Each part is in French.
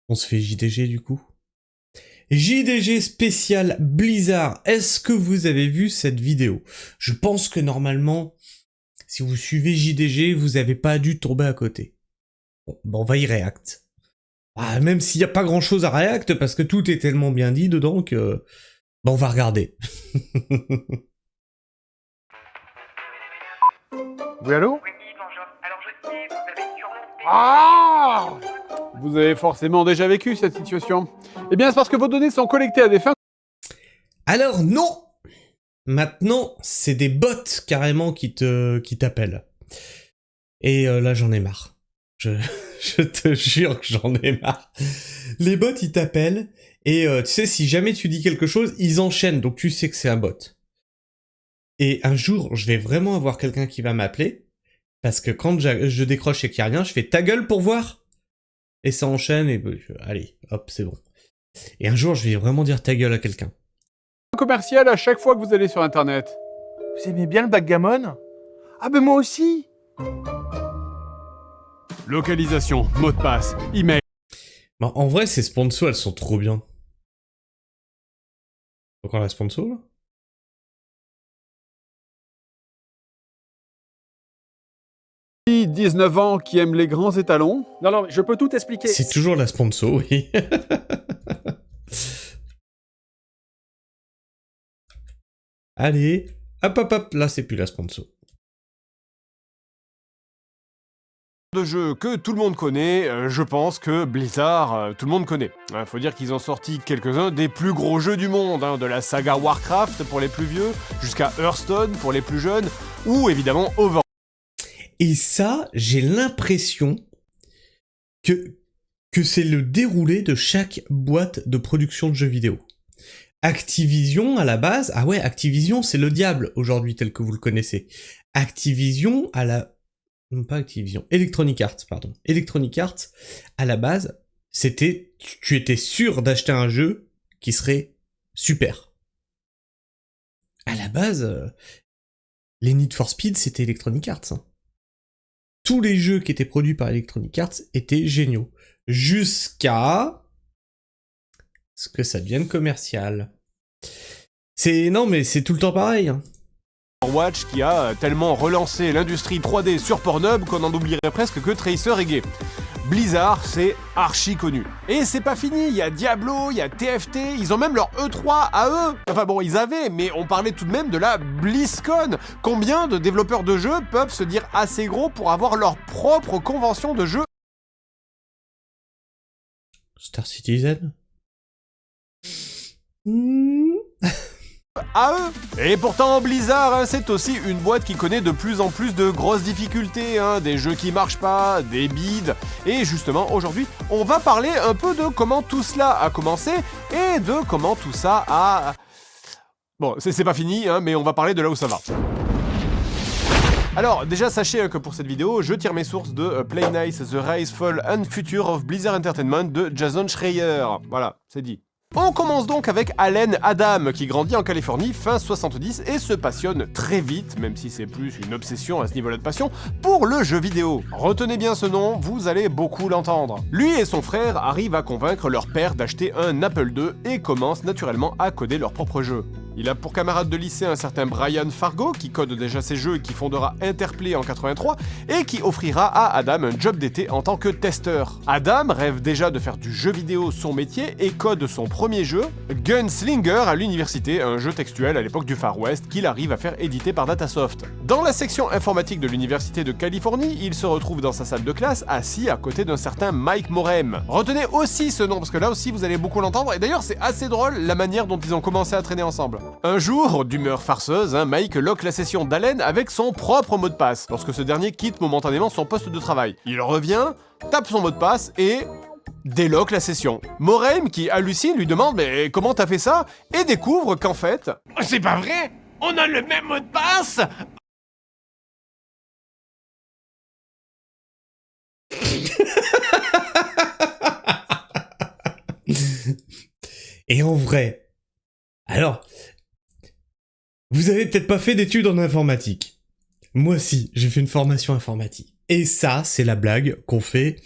On se fait JDG du coup. JDG spécial Blizzard. Est-ce que vous avez vu cette vidéo? Je pense que normalement, si vous suivez JDG, vous n'avez pas dû tomber à côté. Bon, on va y react. Ah, même s'il n'y a pas grand chose à react, parce que tout est tellement bien dit dedans que... Bon, on va regarder. Oui, allô? Oui, bonjour. Alors je sais, vous avez sûrement fait... Ah! Vous avez forcément déjà vécu cette situation. Eh bien, c'est parce que vos données sont collectées à des fins... Alors non! Maintenant, c'est des bots carrément qui t'appellent. Et là, j'en ai marre. Je te jure que j'en ai marre. Les bots, ils t'appellent, et tu sais, si jamais tu dis quelque chose, ils enchaînent, donc tu sais que c'est un bot. Et un jour, je vais vraiment avoir quelqu'un qui va m'appeler, parce que quand je décroche et qu'il n'y a rien, je fais ta gueule pour voir. Et ça enchaîne, et allez, hop, c'est bon. Et un jour, je vais vraiment dire ta gueule à quelqu'un. commerciales à chaque fois que vous allez sur Internet. Vous aimez bien le backgammon? Ah ben moi aussi. Localisation, mot de passe, email. Bon, en vrai, ces sponsors, elles sont trop bien. Encore la sponsor, là? Qui, 19 ans, qui aime les grands étalons. Non, mais je peux tout expliquer. C'est toujours la sponsor, oui. Allez, hop, là c'est plus la sponsor. De jeux que tout le monde connaît, je pense que Blizzard, tout le monde connaît. Faut dire qu'ils ont sorti quelques-uns des plus gros jeux du monde, hein, de la saga Warcraft pour les plus vieux, jusqu'à Hearthstone pour les plus jeunes, ou évidemment Overwatch. Et ça, j'ai l'impression que c'est le déroulé de chaque boîte de production de jeux vidéo. Activision, à la base... Ah ouais, Activision, c'est le diable, aujourd'hui, tel que vous le connaissez. Activision, à la... Non, pas Activision. Electronic Arts, pardon. Electronic Arts, à la base, c'était... Tu étais sûr d'acheter un jeu qui serait super. À la base, les Need for Speed, c'était Electronic Arts. Hein. Tous les jeux qui étaient produits par Electronic Arts étaient géniaux. Jusqu'à... ce que ça devienne commercial. Non, mais c'est tout le temps pareil. Hein. Overwatch qui a tellement relancé l'industrie 3D sur Pornhub qu'on en oublierait presque que Tracer est gay. Blizzard, c'est archi connu. Et c'est pas fini, il y a Diablo, il y a TFT, ils ont même leur E3 à eux. Enfin bon, ils avaient, mais on parlait tout de même de la BlizzCon. Combien de développeurs de jeux peuvent se dire assez gros pour avoir leur propre convention de jeux? Star Citizen À eux. Et pourtant Blizzard, hein, c'est aussi une boîte qui connaît de plus en plus de grosses difficultés, hein, des jeux qui marchent pas, des bides. Et justement aujourd'hui, on va parler un peu de comment tout cela a commencé et de comment tout ça a... Bon, c'est pas fini, hein, mais on va parler de là où ça va. Alors, déjà sachez que pour cette vidéo, je tire mes sources de Play Nice, The Rise, Fall and Future of Blizzard Entertainment de Jason Schreier. Voilà, c'est dit. On commence donc avec Allen Adam, qui grandit en Californie fin 70 et se passionne très vite, même si c'est plus une obsession à ce niveau-là de passion, pour le jeu vidéo. Retenez bien ce nom, vous allez beaucoup l'entendre. Lui et son frère arrivent à convaincre leur père d'acheter un Apple II et commencent naturellement à coder leur propre jeu. Il a pour camarade de lycée un certain Brian Fargo, qui code déjà ses jeux et qui fondera Interplay en 83, et qui offrira à Adam un job d'été en tant que testeur. Adam rêve déjà de faire du jeu vidéo son métier et code son premier jeu, Gunslinger, à l'université, un jeu textuel à l'époque du Far West qu'il arrive à faire éditer par Datasoft. Dans la section informatique de l'université de Californie, il se retrouve dans sa salle de classe, assis à côté d'un certain Mike Morem. Retenez aussi ce nom, parce que là aussi vous allez beaucoup l'entendre, et d'ailleurs c'est assez drôle la manière dont ils ont commencé à traîner ensemble. Un jour, d'humeur farceuse, Mike lock la session d'Allen avec son propre mot de passe, lorsque ce dernier quitte momentanément son poste de travail. Il revient, tape son mot de passe et... déloque la session. Morem, qui hallucine, lui demande « Mais comment t'as fait ça ?» et découvre qu'en fait... C'est pas vrai? On a le même mot de passe? Et en vrai, alors, vous avez peut-être pas fait d'études en informatique. Moi si, j'ai fait une formation informatique. Et ça, c'est la blague qu'on fait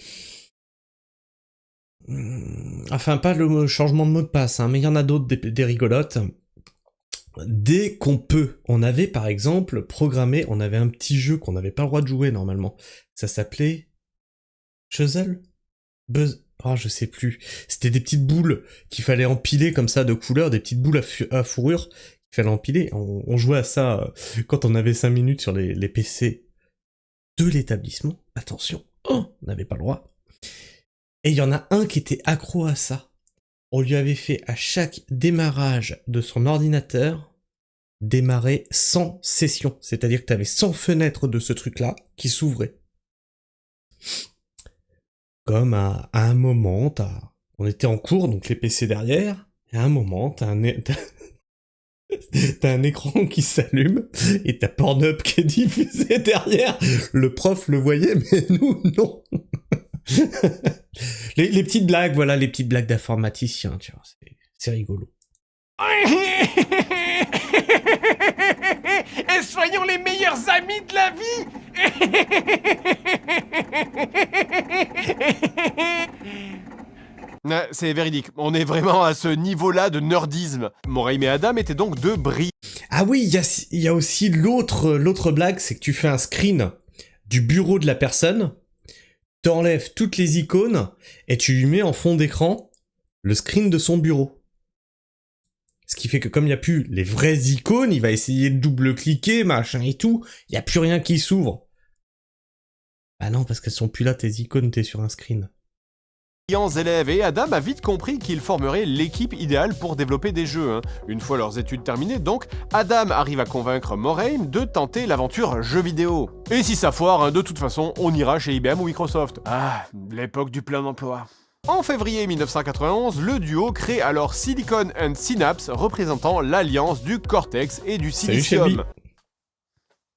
Enfin, pas le changement de mot de passe, hein, mais il y en a d'autres, des rigolotes. Dès qu'on peut, on avait par exemple programmé, on avait un petit jeu qu'on n'avait pas le droit de jouer normalement. Ça s'appelait Chuzzle Buzz... Oh, je sais plus. C'était des petites boules qu'il fallait empiler comme ça de couleurs, des petites boules à fourrure qu'il fallait empiler. On jouait à ça quand on avait 5 minutes sur les PC de l'établissement. Attention, on n'avait pas le droit. Et il y en a un qui était accro à ça. On lui avait fait à chaque démarrage de son ordinateur démarrer 100 sessions. C'est-à-dire que tu avais 100 fenêtres de ce truc-là qui s'ouvraient. Comme à un moment, on était en cours, donc les PC derrière, et à un moment, t'as un écran qui s'allume, et t'as Pornhub qui est diffusé derrière. Le prof le voyait, mais nous, non. les petites blagues, voilà, les petites blagues d'informaticiens, tu vois, c'est rigolo. Et soyons les meilleurs amis de la vie. C'est véridique, on est vraiment à ce niveau-là de nerdisme. Moreim et Adam étaient donc deux brilles. Ah oui, il y a aussi l'autre blague, c'est que tu fais un screen du bureau de la personne, t'enlèves toutes les icônes, et tu lui mets en fond d'écran le screen de son bureau. Ce qui fait que comme il n'y a plus les vraies icônes, il va essayer de double-cliquer, machin et tout, il n'y a plus rien qui s'ouvre. Ah non, parce qu'elles sont plus là, tes icônes, t'es sur un screen. Élèves, et Adam a vite compris qu'ils formeraient l'équipe idéale pour développer des jeux. Hein. Une fois leurs études terminées, donc, Adam arrive à convaincre Moreim de tenter l'aventure jeu vidéo. Et si ça foire, hein, de toute façon, on ira chez IBM ou Microsoft. Ah, l'époque du plein emploi. En février 1991, le duo crée alors Silicon and Synapse, représentant l'alliance du Cortex et du Silicium.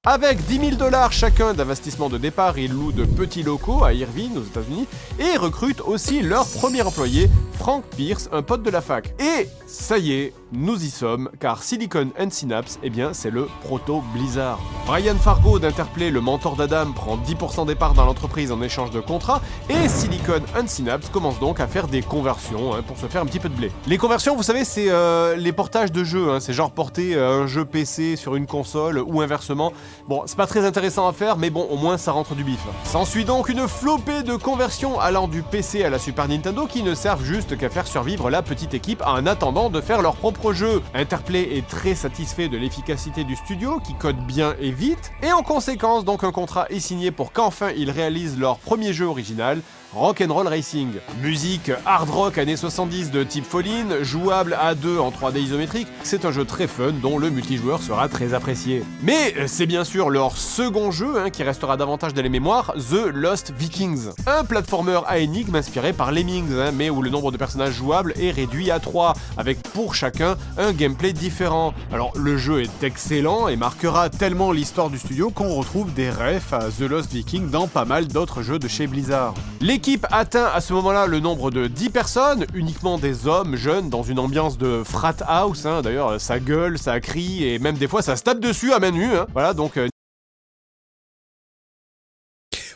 Avec $10 000 chacun d'investissement de départ, ils louent de petits locaux à Irvine, aux États-Unis, et recrutent aussi leur premier employé, Frank Pierce, un pote de la fac. Et ça y est, nous y sommes, car Silicon and Synapse, eh bien, c'est le proto-Blizzard. Brian Fargo d'Interplay, le mentor d'Adam, prend 10% des parts dans l'entreprise en échange de contrats, et Silicon and Synapse commence donc à faire des conversions, hein, pour se faire un petit peu de blé. Les conversions, vous savez, c'est les portages de jeux, hein, c'est genre porter un jeu PC sur une console, ou inversement. Bon, c'est pas très intéressant à faire, mais bon, au moins ça rentre du bif. S'ensuit donc une flopée de conversions allant du PC à la Super Nintendo qui ne servent juste qu'à faire survivre la petite équipe en attendant de faire leur propre jeu. Interplay est très satisfait de l'efficacité du studio, qui code bien et vite, et en conséquence, donc un contrat est signé pour qu'enfin ils réalisent leur premier jeu original, Rock'n'Roll Racing. Musique hard rock années 70 de type Fallen, jouable à 2 en 3D isométrique, c'est un jeu très fun dont le multijoueur sera très apprécié. Mais c'est bien sûr leur second jeu, hein, qui restera davantage dans les mémoires, The Lost Vikings. Un platformer à énigmes inspiré par Lemmings, hein, mais où le nombre de personnages jouables est réduit à 3, avec pour chacun un gameplay différent. Alors le jeu est excellent et marquera tellement l'histoire du studio qu'on retrouve des refs à The Lost Vikings dans pas mal d'autres jeux de chez Blizzard. L'équipe atteint à ce moment-là le nombre de 10 personnes, uniquement des hommes jeunes dans une ambiance de frat house, hein. D'ailleurs ça gueule, ça crie et même des fois ça se tape dessus à main nue, hein. Voilà donc...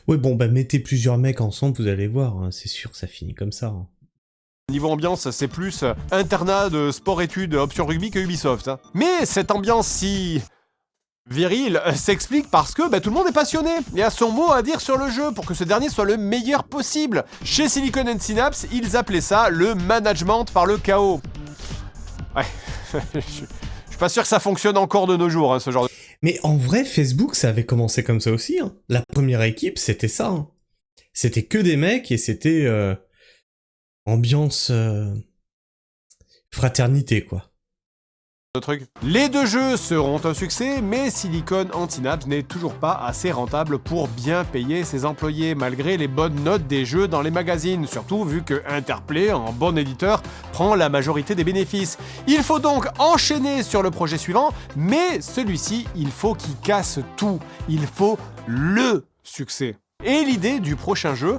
Ouais bon bah mettez plusieurs mecs ensemble, vous allez voir, hein. C'est sûr ça finit comme ça. Hein. Niveau ambiance, c'est plus internat de sport-études option rugby que Ubisoft. Hein. Mais cette ambiance si... viril s'explique parce que tout le monde est passionné et a son mot à dire sur le jeu pour que ce dernier soit le meilleur possible. Chez Silicon and Synapse, ils appelaient ça le management par le chaos. Ouais, je suis pas sûr que ça fonctionne encore de nos jours, hein, ce genre de... Mais en vrai, Facebook, ça avait commencé comme ça aussi. Hein. La première équipe, c'était ça. Hein. C'était que des mecs et c'était ambiance fraternité, quoi. Les deux jeux seront un succès, mais Silicon and Synapse n'est toujours pas assez rentable pour bien payer ses employés, malgré les bonnes notes des jeux dans les magazines, surtout vu que Interplay, en bon éditeur, prend la majorité des bénéfices. Il faut donc enchaîner sur le projet suivant, mais celui-ci, il faut qu'il casse tout. Il faut LE succès. Et l'idée du prochain jeu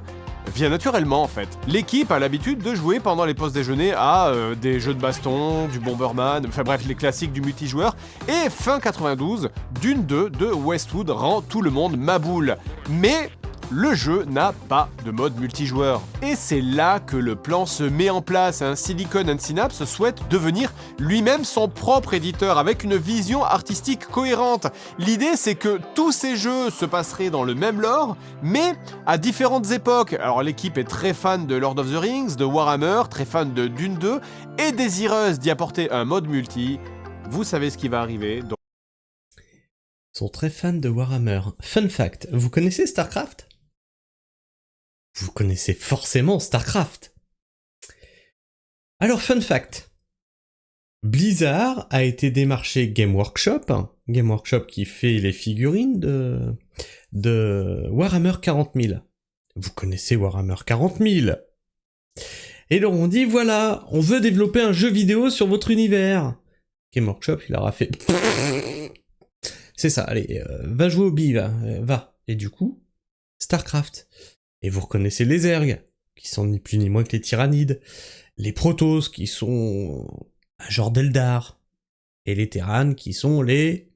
vient naturellement en fait. L'équipe a l'habitude de jouer pendant les pauses déjeuner à des jeux de baston, du Bomberman, enfin bref les classiques du multijoueur, et fin 92, Dune 2 de Westwood rend tout le monde maboule. Mais le jeu n'a pas de mode multijoueur. Et c'est là que le plan se met en place. Silicon and Synapse souhaite devenir lui-même son propre éditeur avec une vision artistique cohérente. L'idée, c'est que tous ces jeux se passeraient dans le même lore, mais à différentes époques. Alors l'équipe est très fan de Lord of the Rings, de Warhammer, très fan de Dune 2, et désireuse d'y apporter un mode multi. Vous savez ce qui va arriver. Donc... Ils sont très fans de Warhammer. Fun fact, vous connaissez StarCraft ? Vous connaissez forcément StarCraft. Alors, fun fact. Blizzard a été démarché Game Workshop qui fait les figurines de Warhammer 40 000. Vous connaissez Warhammer 40 000. Et leur on dit, voilà, on veut développer un jeu vidéo sur votre univers. Game Workshop, il leur a fait... C'est ça, allez, va jouer au billes, va. Et du coup, StarCraft. Et vous reconnaissez les Zerg, qui sont ni plus ni moins que les Tyrannides. Les Protoss, qui sont un genre d'Eldar. Et les Terrans, qui sont les...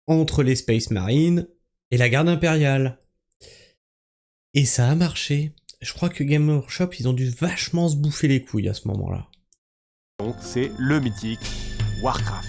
entre les Space Marines et la Garde Impériale. Et ça a marché. Je crois que Game Workshop, ils ont dû vachement se bouffer les couilles à ce moment-là. Donc c'est le mythique Warcraft.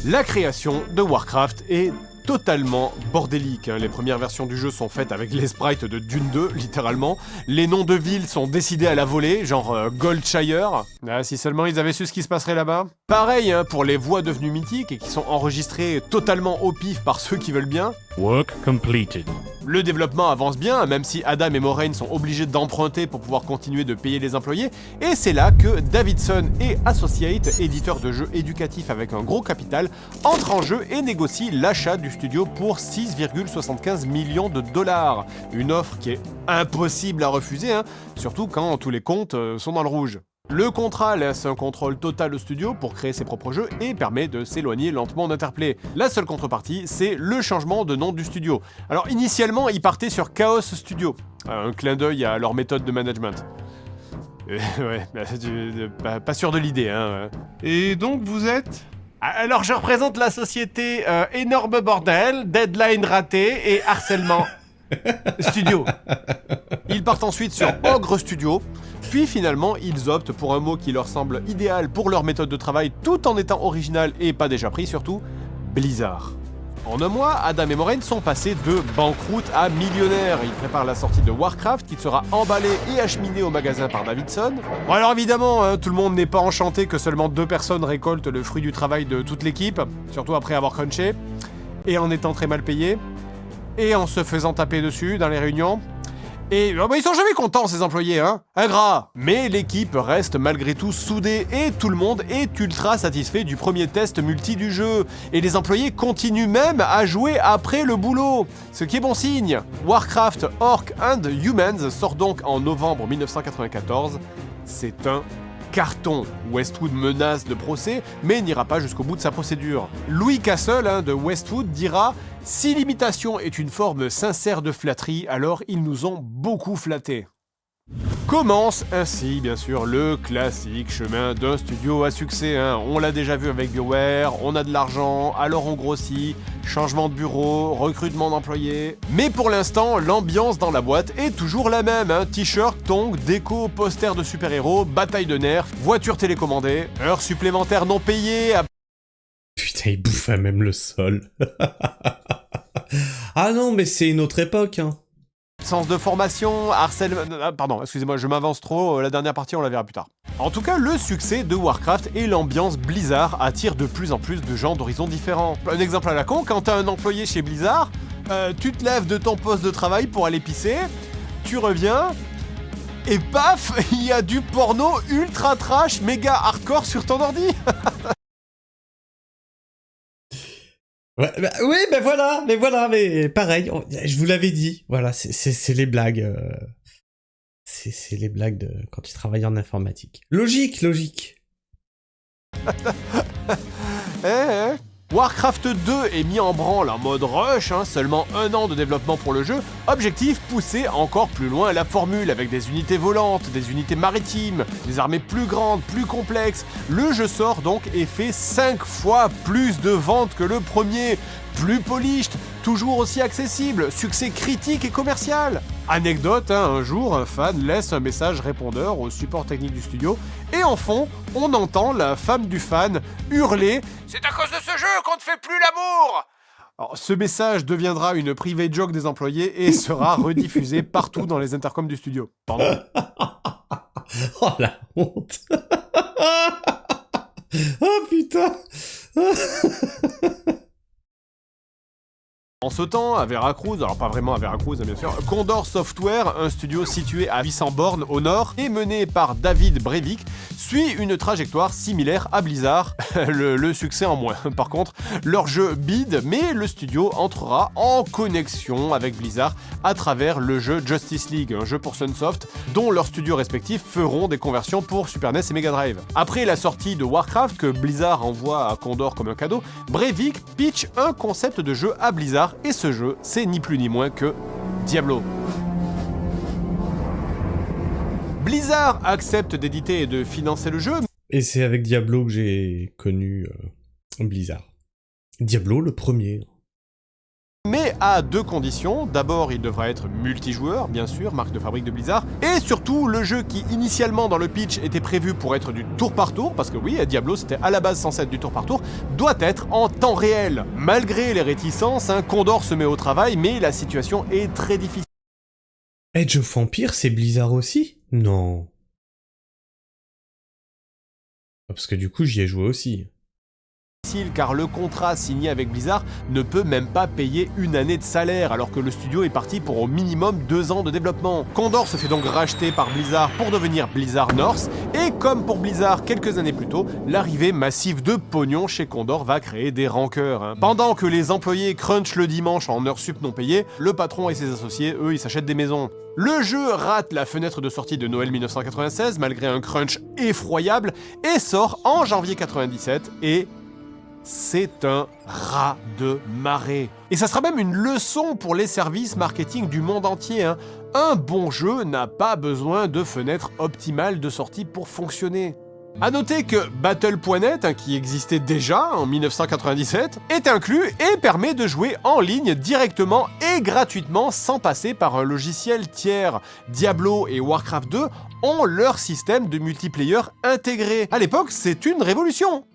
La création de Warcraft est totalement bordélique. Les premières versions du jeu sont faites avec les sprites de Dune 2, littéralement. Les noms de villes sont décidés à la volée, genre Goldshire. Si seulement ils avaient su ce qui se passerait là-bas. Pareil pour les voix devenues mythiques et qui sont enregistrées totalement au pif par ceux qui veulent bien. Work completed. Le développement avance bien, même si Adam et Moraine sont obligés d'emprunter pour pouvoir continuer de payer les employés, et c'est là que Davidson et Associates, éditeurs de jeux éducatifs avec un gros capital, entrent en jeu et négocient l'achat du studio pour 6,75 millions de dollars. Une offre qui est impossible à refuser, surtout quand tous les comptes sont dans le rouge. Le contrat laisse un contrôle total au studio pour créer ses propres jeux et permet de s'éloigner lentement d'Interplay. La seule contrepartie, c'est le changement de nom du studio. Alors initialement, ils partaient sur Chaos Studio, un clin d'œil à leur méthode de management. Pas sûr de l'idée, Et donc vous êtes ? Alors je représente la société Énorme Bordel, Deadline Raté et Harcèlement Studio. Ils partent ensuite sur Ogre Studio, puis finalement ils optent pour un mot qui leur semble idéal pour leur méthode de travail tout en étant original et pas déjà pris surtout, Blizzard. En un mois, Adam et Moraine sont passés de banqueroute à millionnaire. Ils préparent la sortie de Warcraft qui sera emballé et acheminé au magasin par Davidson. Bon alors évidemment, tout le monde n'est pas enchanté que seulement 2 personnes récoltent le fruit du travail de toute l'équipe, surtout après avoir crunché, et en étant très mal payés, et en se faisant taper dessus dans les réunions. Et ils sont jamais contents ces employés, ingrats. Mais l'équipe reste malgré tout soudée et tout le monde est ultra satisfait du premier test multi du jeu. Et les employés continuent même à jouer après le boulot, ce qui est bon signe. Warcraft Orcs and Humans sort donc en novembre 1994. C'est un carton. Westwood menace de procès, mais n'ira pas jusqu'au bout de sa procédure. Louis Castle de Westwood dira « Si l'imitation est une forme sincère de flatterie, alors ils nous ont beaucoup flattés ». Commence ainsi, bien sûr, le classique chemin d'un studio à succès. On l'a déjà vu avec BioWare, on a de l'argent, alors on grossit, changement de bureau, recrutement d'employés. Mais pour l'instant, l'ambiance dans la boîte est toujours la même. T-shirt, tongs, déco, posters de super-héros, bataille de nerfs, voiture télécommandée, heures supplémentaires non payées... Putain, il bouffe à même le sol. Ah non, mais c'est une autre époque, Absence de formation, harcèlement... Pardon, excusez-moi, je m'avance trop, la dernière partie on la verra plus tard. En tout cas, le succès de Warcraft et l'ambiance Blizzard attirent de plus en plus de gens d'horizons différents. Un exemple à la con, quand t'as un employé chez Blizzard, tu te lèves de ton poste de travail pour aller pisser, tu reviens, et paf, il y a du porno ultra trash, méga hardcore sur ton ordi. Ouais, oui, mais pareil, je vous l'avais dit, voilà, c'est les blagues, c'est les blagues de quand tu travailles en informatique. Logique. Warcraft 2 est mis en branle en mode rush, seulement 1 an de développement pour le jeu. Objectif, pousser encore plus loin la formule avec des unités volantes, des unités maritimes, des armées plus grandes, plus complexes. Le jeu sort donc et fait 5 fois plus de ventes que le premier. Plus polished, toujours aussi accessible, succès critique et commercial. Anecdote, un jour, un fan laisse un message répondeur au support technique du studio, et en fond, on entend la femme du fan hurler « C'est à cause de ce jeu qu'on ne fait plus l'amour !» Alors, ce message deviendra une private joke des employés et sera rediffusé partout dans les intercoms du studio. Pardon. Oh la honte. Oh putain. En ce temps, à Veracruz, alors pas vraiment à Veracruz bien sûr, Condor Software, un studio situé à 800 bornes au nord et mené par David Brevik, suit une trajectoire similaire à Blizzard, le succès en moins. Par contre, leur jeu bide, mais le studio entrera en connexion avec Blizzard à travers le jeu Justice League, un jeu pour Sunsoft, dont leurs studios respectifs feront des conversions pour Super NES et Mega Drive. Après la sortie de Warcraft, que Blizzard envoie à Condor comme un cadeau, Brevik pitch un concept de jeu à Blizzard, et ce jeu, c'est ni plus ni moins que Diablo. Blizzard accepte d'éditer et de financer le jeu. Et c'est avec Diablo que j'ai connu Blizzard. Diablo le premier. Mais à deux conditions. D'abord, il devra être multijoueur, bien sûr, marque de fabrique de Blizzard. Et surtout, le jeu qui, initialement dans le pitch, était prévu pour être du tour par tour, parce que oui, Diablo, c'était à la base censé être du tour par tour, doit être en temps réel. Malgré les réticences, Condor se met au travail, mais la situation est très difficile. Age of Empires, c'est Blizzard aussi? Non. Parce que du coup, j'y ai joué aussi. Car le contrat signé avec Blizzard ne peut même pas payer une année de salaire, alors que le studio est parti pour au minimum 2 ans de développement. Condor se fait donc racheter par Blizzard pour devenir Blizzard North, et comme pour Blizzard quelques années plus tôt, l'arrivée massive de pognon chez Condor va créer des rancœurs. Pendant que les employés crunchent le dimanche en heures sup non payées, le patron et ses associés, eux, ils s'achètent des maisons. Le jeu rate la fenêtre de sortie de Noël 1996, malgré un crunch effroyable, et sort en janvier 97, et c'est un raz de marée. Et ça sera même une leçon pour les services marketing du monde entier. Un bon jeu n'a pas besoin de fenêtre optimale de sortie pour fonctionner. A noter que Battle.net, qui existait déjà en 1997, est inclus et permet de jouer en ligne directement et gratuitement sans passer par un logiciel tiers. Diablo et Warcraft 2 ont leur système de multiplayer intégré. À l'époque, c'est une révolution.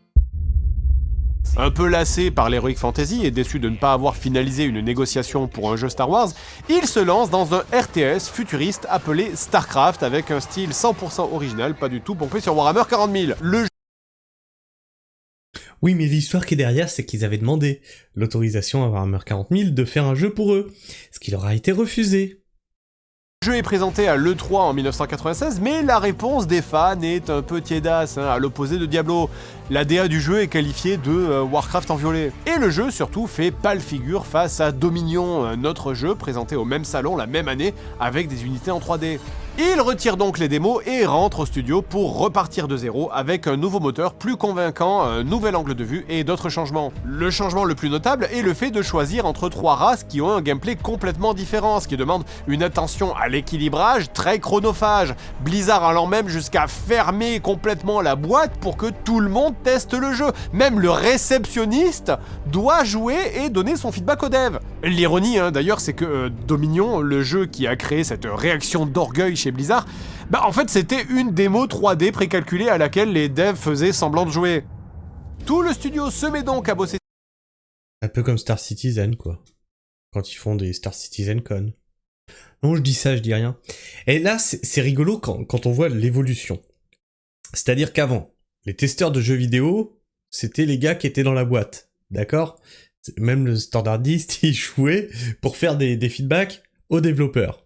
Un peu lassé par l'Heroic Fantasy et déçu de ne pas avoir finalisé une négociation pour un jeu Star Wars, il se lance dans un RTS futuriste appelé StarCraft avec un style 100% original, pas du tout pompé sur Warhammer 40 000. Oui, mais l'histoire qui est derrière, c'est qu'ils avaient demandé l'autorisation à Warhammer 40 000 de faire un jeu pour eux, ce qui leur a été refusé. Le jeu est présenté à l'E3 en 1996, mais la réponse des fans est un peu tiédasse, à l'opposé de Diablo. La DA du jeu est qualifiée de Warcraft en violet. Et le jeu surtout fait pâle figure face à Dominion, un autre jeu présenté au même salon la même année avec des unités en 3D. Il retire donc les démos et rentre au studio pour repartir de zéro avec un nouveau moteur plus convaincant, un nouvel angle de vue et d'autres changements. Le changement le plus notable est le fait de choisir entre 3 races qui ont un gameplay complètement différent, ce qui demande une attention à l'équilibrage très chronophage. Blizzard allant même jusqu'à fermer complètement la boîte pour que tout le monde teste le jeu. Même le réceptionniste doit jouer et donner son feedback aux devs. L'ironie d'ailleurs, c'est que Dominion, le jeu qui a créé cette réaction d'orgueil chez Blizzard, en fait c'était une démo 3D précalculée à laquelle les devs faisaient semblant de jouer. Tout le studio se met donc à bosser. Un peu comme Star Citizen, quoi. Quand ils font des Star Citizen Con. Non, je dis ça, je dis rien. Et là, c'est rigolo quand on voit l'évolution. C'est-à-dire qu'avant, les testeurs de jeux vidéo, c'était les gars qui étaient dans la boîte. D'accord ? Même le standardiste, il jouait pour faire des feedbacks aux développeurs.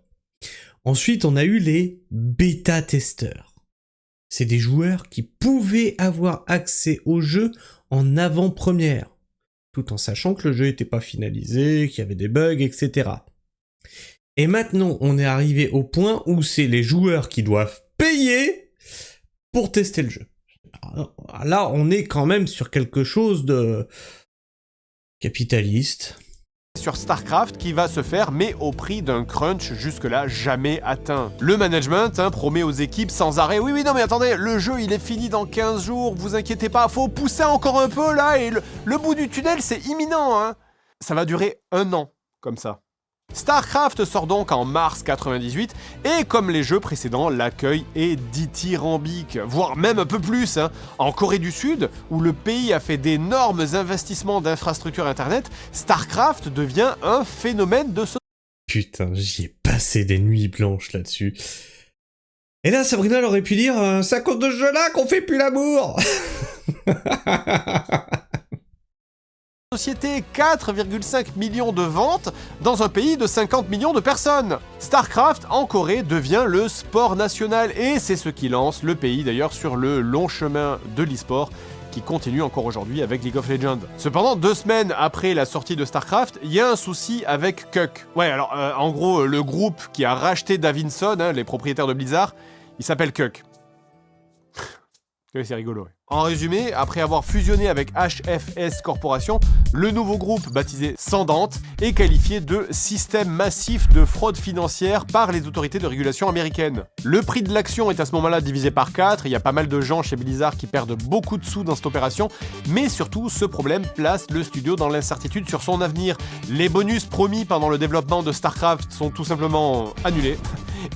Ensuite, on a eu les bêta-testeurs. C'est des joueurs qui pouvaient avoir accès au jeu en avant-première, tout en sachant que le jeu n'était pas finalisé, qu'il y avait des bugs, etc. Et maintenant, on est arrivé au point où c'est les joueurs qui doivent payer pour tester le jeu. Alors, là, on est quand même sur quelque chose de capitaliste. Sur StarCraft qui va se faire, mais au prix d'un crunch jusque-là jamais atteint. Le management promet aux équipes sans arrêt « Oui, non mais attendez, le jeu il est fini dans 15 jours, vous inquiétez pas, faut pousser encore un peu là, et le bout du tunnel c'est imminent, !» Ça va durer 1 an comme ça. StarCraft sort donc en mars 98, et comme les jeux précédents, l'accueil est dithyrambique, voire même un peu plus. En Corée du Sud, où le pays a fait d'énormes investissements d'infrastructures internet, StarCraft devient un phénomène de société. Putain, j'y ai passé des nuits blanches là-dessus. Et là, Sabrina elle aurait pu dire c'est à cause de ce jeu-là qu'on fait plus l'amour. 4,5 millions de ventes dans un pays de 50 millions de personnes. StarCraft en Corée devient le sport national et c'est ce qui lance le pays d'ailleurs sur le long chemin de l'e-sport qui continue encore aujourd'hui avec League of Legends. Cependant, 2 semaines après la sortie de StarCraft, il y a un souci avec Kuck. Ouais, alors en gros, le groupe qui a racheté Davinson, les propriétaires de Blizzard, il s'appelle Kuck. C'est rigolo. Ouais. En résumé, après avoir fusionné avec HFS Corporation, le nouveau groupe baptisé Sandant est qualifié de système massif de fraude financière par les autorités de régulation américaines. Le prix de l'action est à ce moment-là divisé par 4, il y a pas mal de gens chez Blizzard qui perdent beaucoup de sous dans cette opération, mais surtout ce problème place le studio dans l'incertitude sur son avenir. Les bonus promis pendant le développement de StarCraft sont tout simplement annulés.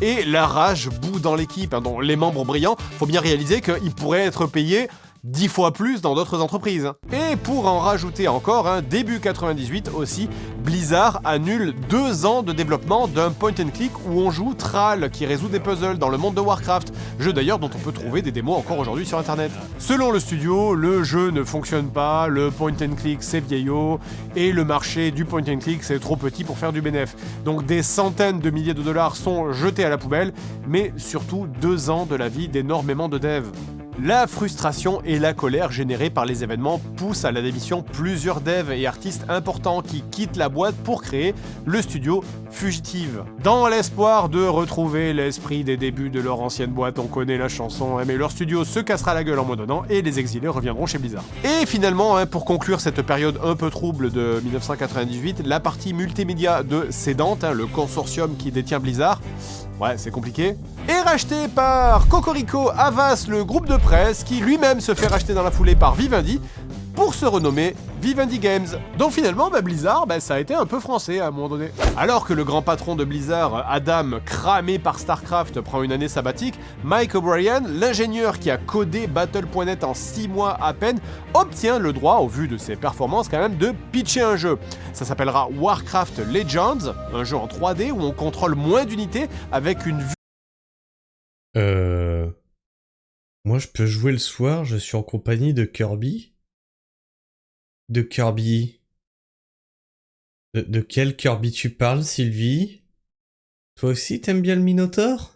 Et la rage bout dans l'équipe, dont les membres brillants, faut bien réaliser qu'ils pourraient être payés 10 fois plus dans d'autres entreprises. Et pour en rajouter encore, début 98 aussi, Blizzard annule 2 ans de développement d'un point and click où on joue Thrall qui résout des puzzles dans le monde de Warcraft, jeu d'ailleurs dont on peut trouver des démos encore aujourd'hui sur internet. Selon le studio, le jeu ne fonctionne pas, le point and click c'est vieillot, et le marché du point and click c'est trop petit pour faire du bénéf. Donc des centaines de milliers de dollars sont jetés à la poubelle, mais surtout 2 ans de la vie d'énormément de devs. La frustration et la colère générées par les événements poussent à la démission plusieurs devs et artistes importants qui quittent la boîte pour créer le studio Fugitive. Dans l'espoir de retrouver l'esprit des débuts de leur ancienne boîte, on connaît la chanson, mais leur studio se cassera la gueule en moidonnant et les exilés reviendront chez Blizzard. Et finalement, pour conclure cette période un peu trouble de 1998, la partie multimédia de Cédant, le consortium qui détient Blizzard, ouais, c'est compliqué, est racheté par Cocorico Havas, le groupe de presse, qui lui-même se fait racheter dans la foulée par Vivendi, pour se renommer Vivendi Games. Donc finalement, Blizzard, ça a été un peu français à un moment donné. Alors que le grand patron de Blizzard, Adam, cramé par StarCraft, prend une année sabbatique, Mike O'Brien, l'ingénieur qui a codé Battle.net en 6 mois à peine, obtient le droit, au vu de ses performances quand même, de pitcher un jeu. Ça s'appellera Warcraft Legends, un jeu en 3D où on contrôle moins d'unités avec une vue... Moi je peux jouer le soir, je suis en compagnie de Kirby. De Kirby. De quel Kirby tu parles, Sylvie? Toi aussi t'aimes bien le Minotaur?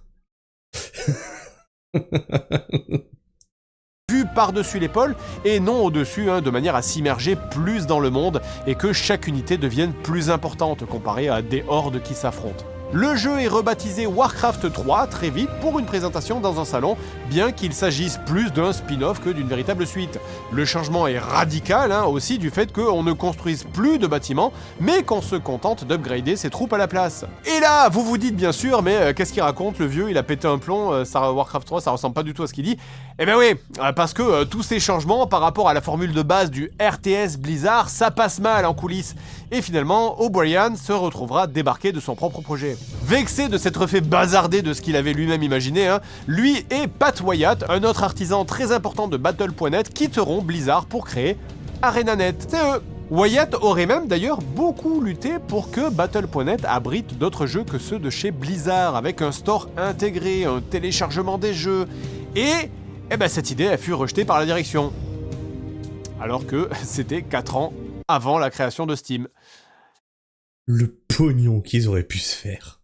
Vue par-dessus l'épaule et non au-dessus, de manière à s'immerger plus dans le monde et que chaque unité devienne plus importante comparée à des hordes qui s'affrontent. Le jeu est rebaptisé Warcraft 3 très vite pour une présentation dans un salon, bien qu'il s'agisse plus d'un spin-off que d'une véritable suite. Le changement est radical aussi du fait qu'on ne construise plus de bâtiments, mais qu'on se contente d'upgrader ses troupes à la place. Et là, vous vous dites bien sûr, mais qu'est-ce qu'il raconte le vieux? Il a pété un plomb, Warcraft 3 ça ressemble pas du tout à ce qu'il dit. Eh ben oui, parce que tous ces changements par rapport à la formule de base du RTS Blizzard, ça passe mal en coulisses. Et finalement, O'Brien se retrouvera débarqué de son propre projet. Vexé de s'être fait bazarder de ce qu'il avait lui-même imaginé, lui et Pat Wyatt, un autre artisan très important de Battle.net, quitteront Blizzard pour créer ArenaNet. C'est eux. Wyatt aurait même d'ailleurs beaucoup lutté pour que Battle.net abrite d'autres jeux que ceux de chez Blizzard, avec un store intégré, un téléchargement des jeux. Et cette idée a fut rejetée par la direction. Alors que c'était 4 ans avant la création de Steam. Le pognon qu'ils auraient pu se faire.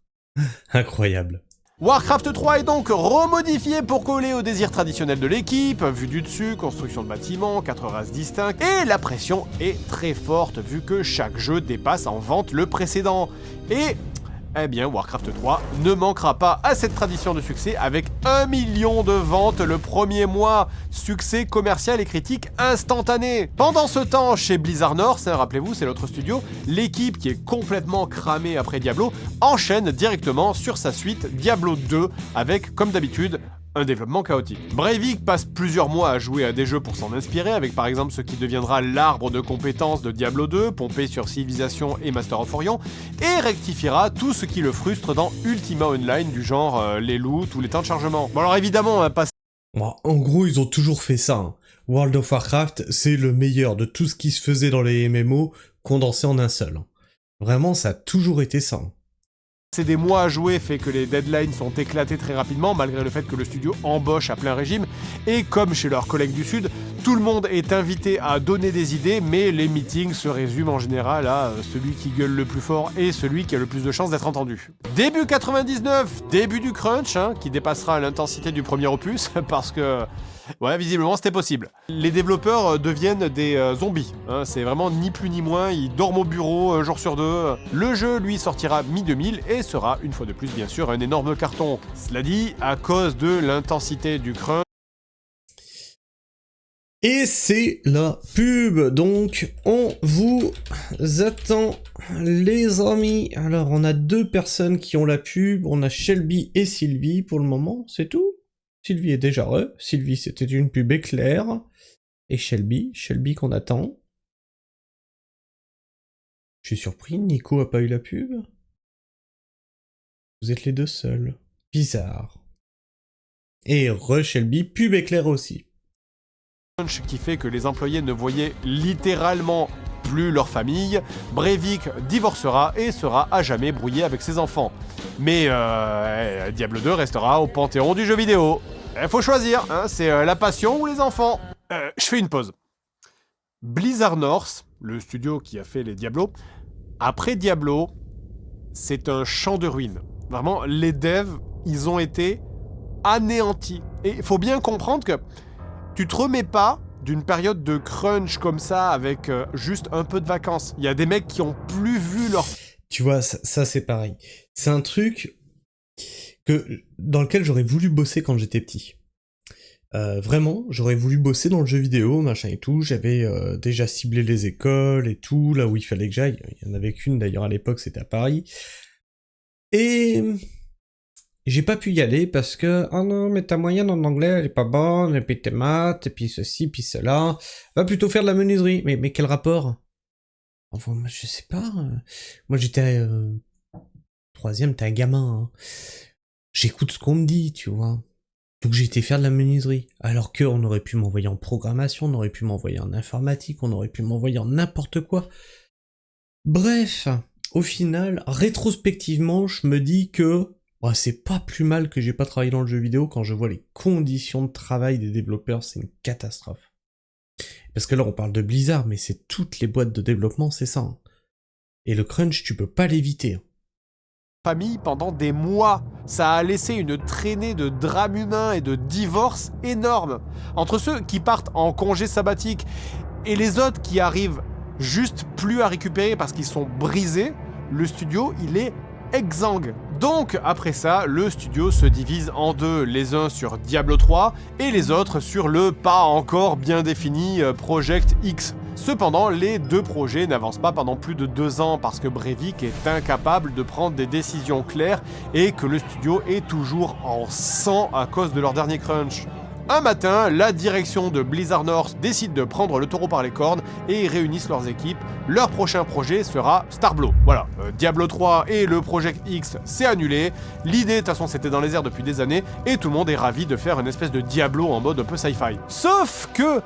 Incroyable. Warcraft 3 est donc remodifié pour coller aux désirs traditionnels de l'équipe, vue du dessus, construction de bâtiments, 4 races distinctes, et la pression est très forte vu que chaque jeu dépasse en vente le précédent. Et Warcraft 3 ne manquera pas à cette tradition de succès avec 1 million de ventes le premier mois. Succès commercial et critique instantané. Pendant ce temps, chez Blizzard North, rappelez-vous, c'est l'autre studio, l'équipe qui est complètement cramée après Diablo enchaîne directement sur sa suite Diablo 2 avec, comme d'habitude, un développement chaotique. Breivik passe plusieurs mois à jouer à des jeux pour s'en inspirer, avec par exemple ce qui deviendra l'arbre de compétences de Diablo 2, pompé sur Civilization et Master of Orion, et rectifiera tout ce qui le frustre dans Ultima Online, du genre les loots ou les temps de chargement. Bon alors évidemment, Bon, en gros, ils ont toujours fait ça. Hein. World of Warcraft, c'est le meilleur de tout ce qui se faisait dans les MMO, condensé en un seul. Vraiment, ça a toujours été ça. c'est des mois à jouer fait que les deadlines sont éclatés très rapidement, malgré le fait que le studio embauche à plein régime, et comme chez leurs collègues du Sud, tout le monde est invité à donner des idées, mais les meetings se résument en général à celui qui gueule le plus fort et celui qui a le plus de chances d'être entendu. Début 99, début du crunch, qui dépassera l'intensité du premier opus, parce que... ouais, visiblement c'était possible. Les développeurs deviennent des zombies, c'est vraiment ni plus ni moins, ils dorment au bureau un jour sur deux. Le jeu, lui, sortira mi-2000 et sera, une fois de plus bien sûr, un énorme carton. Cela dit, à cause de l'intensité du crunch... Et c'est la pub, donc on vous attend les amis. Alors on a deux personnes qui ont la pub, on a Shelby et Sylvie pour le moment, c'est tout. Sylvie est déjà Sylvie c'était une pub éclair. Et Shelby qu'on attend. Je suis surpris, Nico a pas eu la pub. Vous êtes les deux seuls. Bizarre. Et Shelby, pub éclair aussi. Qui fait que les employés ne voyaient littéralement plus leur famille, Breivik divorcera et sera à jamais brouillé avec ses enfants. Mais Diablo 2 restera au panthéon du jeu vidéo. Il faut choisir, c'est la passion ou les enfants. Je fais une pause. Blizzard North, le studio qui a fait les Diablo, après Diablo, c'est un champ de ruines. Vraiment, les devs, ils ont été anéantis. Et il faut bien comprendre que tu te remets pas d'une période de crunch comme ça avec juste un peu de vacances. Il y a des mecs qui ont plus vu leur... Tu vois, ça c'est pareil. C'est un truc dans lequel j'aurais voulu bosser quand j'étais petit. Vraiment, j'aurais voulu bosser dans le jeu vidéo, machin et tout. J'avais déjà ciblé les écoles et tout, là où il fallait que j'aille. Il y en avait qu'une d'ailleurs à l'époque, c'était à Paris. Et... j'ai pas pu y aller parce que, oh non, mais ta moyenne en anglais, elle est pas bonne, et puis tes maths, et puis ceci, puis cela. Va plutôt faire de la menuiserie. Mais quel rapport? Enfin, je sais pas. Moi, j'étais... troisième, t'es un gamin. J'écoute ce qu'on me dit, tu vois. Donc j'ai été faire de la menuiserie. Alors qu'on aurait pu m'envoyer en programmation, on aurait pu m'envoyer en informatique, on aurait pu m'envoyer en n'importe quoi. Bref, au final, rétrospectivement, je me dis que... oh, c'est pas plus mal que j'ai pas travaillé dans le jeu vidéo quand je vois les conditions de travail des développeurs, c'est une catastrophe. Parce que là on parle de Blizzard, mais c'est toutes les boîtes de développement, c'est ça. Et le crunch, tu peux pas l'éviter. Famille pendant des mois. Ça a laissé une traînée de drames humains et de divorces énorme. Entre ceux qui partent en congé sabbatique et les autres qui arrivent juste plus à récupérer parce qu'ils sont brisés, le studio, il est exsangue. Donc, après ça, le studio se divise en deux, les uns sur Diablo 3 et les autres sur le pas encore bien défini Project X. Cependant, les deux projets n'avancent pas pendant plus de 2 ans parce que Breivik est incapable de prendre des décisions claires et que le studio est toujours en sang à cause de leur dernier crunch. Un matin, la direction de Blizzard North décide de prendre le taureau par les cornes et ils réunissent leurs équipes. Leur prochain projet sera Starblow. Voilà, Diablo 3 et le Project X, c'est annulé. L'idée, de toute façon, c'était dans les airs depuis des années et tout le monde est ravi de faire une espèce de Diablo en mode un peu sci-fi. Sauf que...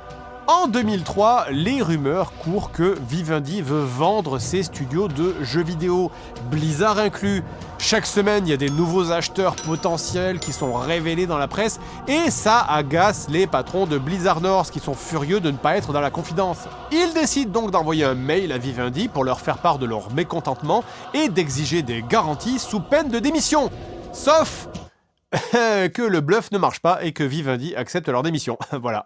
en 2003, les rumeurs courent que Vivendi veut vendre ses studios de jeux vidéo, Blizzard inclus. Chaque semaine, il y a des nouveaux acheteurs potentiels qui sont révélés dans la presse et ça agace les patrons de Blizzard North qui sont furieux de ne pas être dans la confidence. Ils décident donc d'envoyer un mail à Vivendi pour leur faire part de leur mécontentement et d'exiger des garanties sous peine de démission. Sauf... que le bluff ne marche pas et que Vivendi accepte leur démission. Voilà.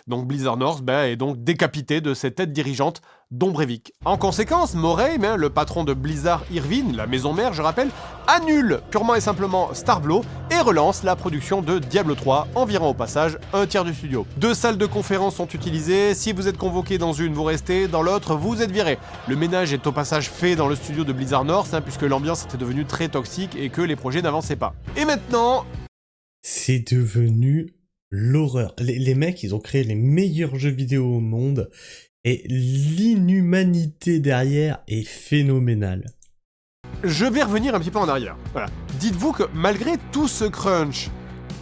Donc Blizzard North est donc décapité de ses têtes dirigeantes, dont Breivik. En conséquence, Morhaime, le patron de Blizzard Irvine, la maison mère je rappelle, annule purement et simplement Starblow et relance la production de Diablo 3, environ au passage un tiers du studio. 2 salles de conférence sont utilisées, si vous êtes convoqué dans une, vous restez, dans l'autre, vous êtes viré. Le ménage est au passage fait dans le studio de Blizzard North, puisque l'ambiance était devenue très toxique et que les projets n'avançaient pas. Et maintenant... c'est devenu l'horreur. Les mecs, ils ont créé les meilleurs jeux vidéo au monde, et l'inhumanité derrière est phénoménale. Je vais revenir un petit peu en arrière. Voilà. Dites-vous que malgré tout ce crunch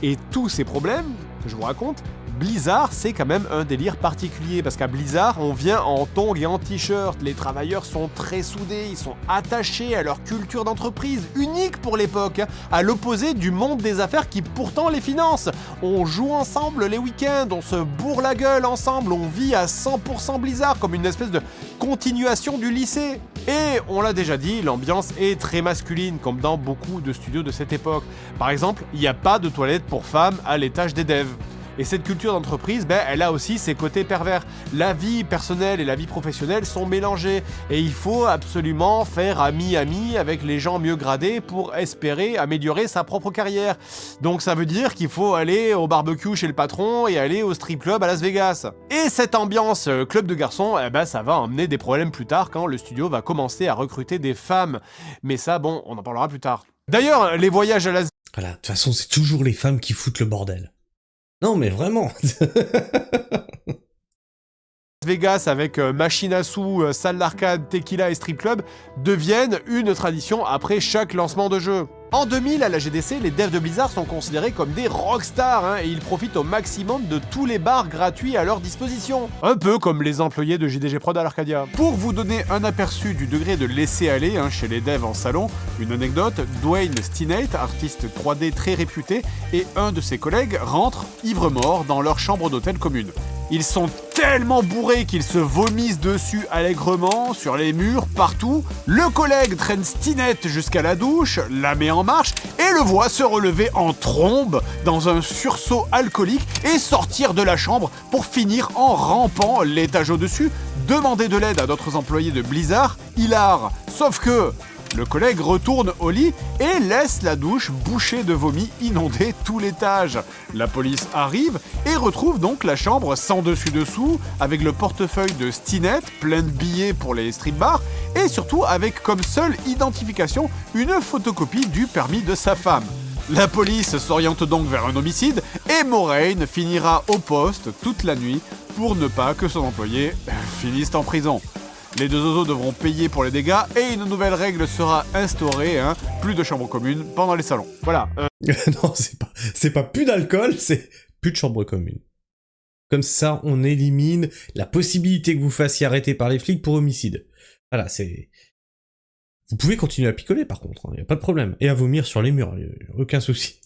et tous ces problèmes que je vous raconte, Blizzard, c'est quand même un délire particulier, parce qu'à Blizzard, on vient en tongs et en t-shirt, les travailleurs sont très soudés, ils sont attachés à leur culture d'entreprise, unique pour l'époque, hein, à l'opposé du monde des affaires qui pourtant les finance. On joue ensemble les week-ends, on se bourre la gueule ensemble, on vit à 100% Blizzard, comme une espèce de continuation du lycée. Et on l'a déjà dit, l'ambiance est très masculine, comme dans beaucoup de studios de cette époque. Par exemple, il n'y a pas de toilettes pour femmes à l'étage des devs. Et cette culture d'entreprise, elle a aussi ses côtés pervers. La vie personnelle et la vie professionnelle sont mélangées. Et il faut absolument faire ami-ami avec les gens mieux gradés pour espérer améliorer sa propre carrière. Donc ça veut dire qu'il faut aller au barbecue chez le patron et aller au strip club à Las Vegas. Et cette ambiance club de garçons, ça va emmener des problèmes plus tard quand le studio va commencer à recruter des femmes. Mais ça, bon, on en parlera plus tard. D'ailleurs, les voyages à Las Voilà, de toute façon, c'est toujours les femmes qui foutent le bordel. Non, mais vraiment. Vegas avec machine à sous, salle d'arcade, tequila et strip club deviennent une tradition après chaque lancement de jeu. En 2000, à la GDC, les devs de Blizzard sont considérés comme des rockstars, hein, et ils profitent au maximum de tous les bars gratuits à leur disposition. Un peu comme les employés de JDG Prod à l'Arcadia. Pour vous donner un aperçu du degré de laisser-aller chez les devs en salon, une anecdote, Dwayne Steinate, artiste 3D très réputé, et un de ses collègues rentrent ivre-mort dans leur chambre d'hôtel commune. Ils sont tellement bourrés qu'ils se vomissent dessus allègrement, sur les murs, partout. Le collègue traîne Steinate jusqu'à la douche, la met en marche et le voit se relever en trombe dans un sursaut alcoolique et sortir de la chambre pour finir en rampant l'étage au-dessus, demander de l'aide à d'autres employés de Blizzard, hilar. Sauf que le collègue retourne au lit et laisse la douche bouchée de vomi inonder tout l'étage. La police arrive et retrouve donc la chambre sans dessus-dessous, avec le portefeuille de Steinate, plein de billets pour les strip bars, et surtout avec comme seule identification une photocopie du permis de sa femme. La police s'oriente donc vers un homicide et Moraine finira au poste toute la nuit pour ne pas que son employé finisse en prison. Les deux oiseaux devront payer pour les dégâts et une nouvelle règle sera instaurée, plus de chambre commune pendant les salons. Voilà. Non, c'est pas plus d'alcool, c'est plus de chambre commune. Comme ça, on élimine la possibilité que vous fassiez arrêter par les flics pour homicide. Voilà, c'est... Vous pouvez continuer à picoler par contre, y a pas de problème. Et à vomir sur les murs, aucun souci.